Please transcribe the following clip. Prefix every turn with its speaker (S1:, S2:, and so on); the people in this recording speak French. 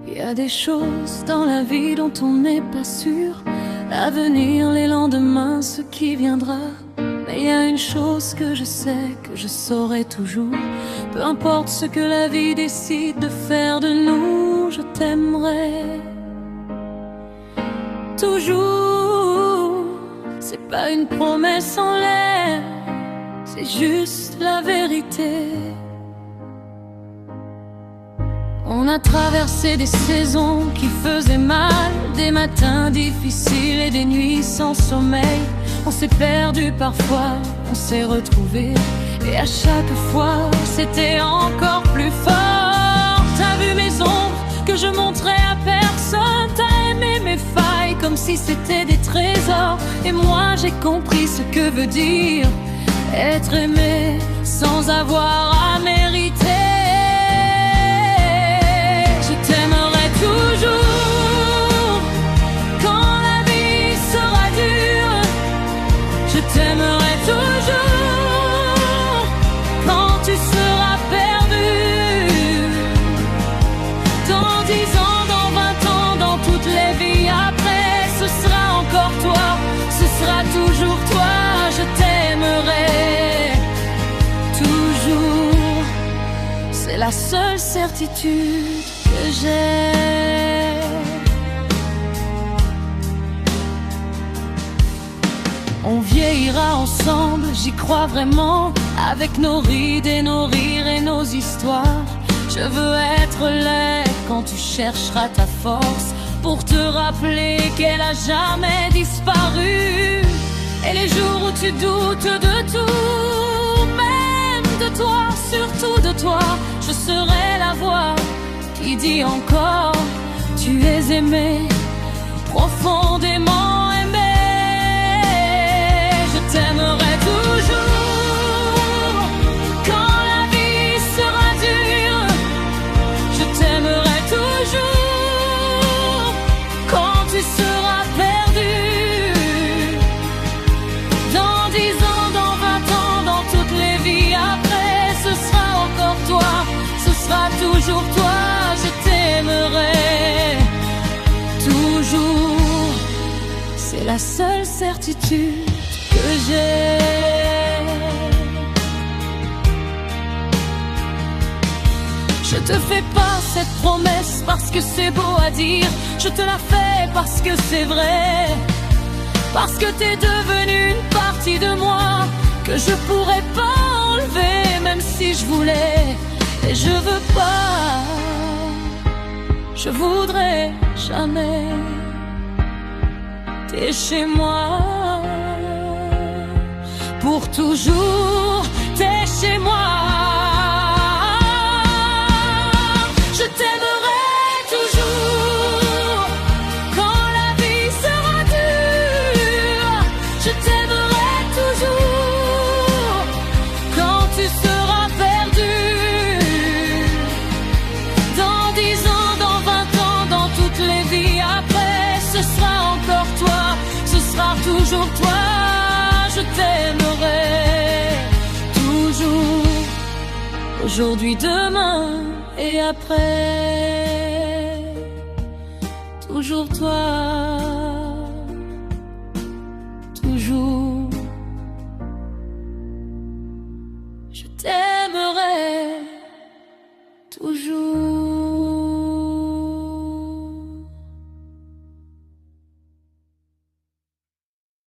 S1: Il y a des choses dans la vie dont on n'est pas sûr, l'avenir, les lendemains, ce qui viendra. Mais il y a une chose que je sais, que je saurai toujours. Peu importe ce que la vie décide de faire de nous, je t'aimerai toujours. C'est pas une promesse en l'air, c'est juste la vérité. On a traversé des saisons qui faisaient mal, des matins difficiles et des nuits sans sommeil. On s'est perdu parfois, on s'est retrouvés, et à chaque fois c'était encore plus fort. T'as vu mes ombres que je montrais à personne, t'as aimé mes failles comme si c'était des trésors. Et moi j'ai compris ce que veut dire être aimé sans avoir à mériter. Toujours, quand la vie sera dure, je t'aimerai toujours. Quand tu seras perdu, dans 10 ans, dans 20 ans, dans toutes les vies après, ce sera encore toi, ce sera toujours toi. Je t'aimerai toujours, c'est la seule certitude que j'ai. On vieillira ensemble, j'y crois vraiment, avec nos rides et nos rires et nos histoires. Je veux être là quand tu chercheras ta force, pour te rappeler qu'elle a jamais disparu. Et les jours où tu doutes de tout, même de toi, surtout de toi, je serai la voix qui dit encore: tu es aimé, profondément aimé. Je t'aimerai toujours, quand la vie sera dure. Je t'aimerai toujours, quand tu seras perdu. Dans 10 ans, dans 20 ans, dans toutes les vies après, ce sera encore toi, ce sera toujours toi. Je t'aimerai toujours, c'est la seule certitude que j'ai. Je te fais pas cette promesse parce que c'est beau à dire, je te la fais parce que c'est vrai, parce que t'es devenu une partie de moi que je pourrais pas enlever, même si je voulais. Et je veux pas, je voudrais jamais. T'es chez moi pour toujours, t'es chez moi. Je t'aimerai toujours, quand la vie sera dure. Je t'aimerai toujours, quand tu seras perdu. Dans 10 ans, dans 20 ans, dans toutes les vies après, ce sera encore toi, ce sera toujours toi. Je t'aimerai toujours, aujourd'hui, demain et après. Toujours toi, toujours. Je t'aimerai toujours.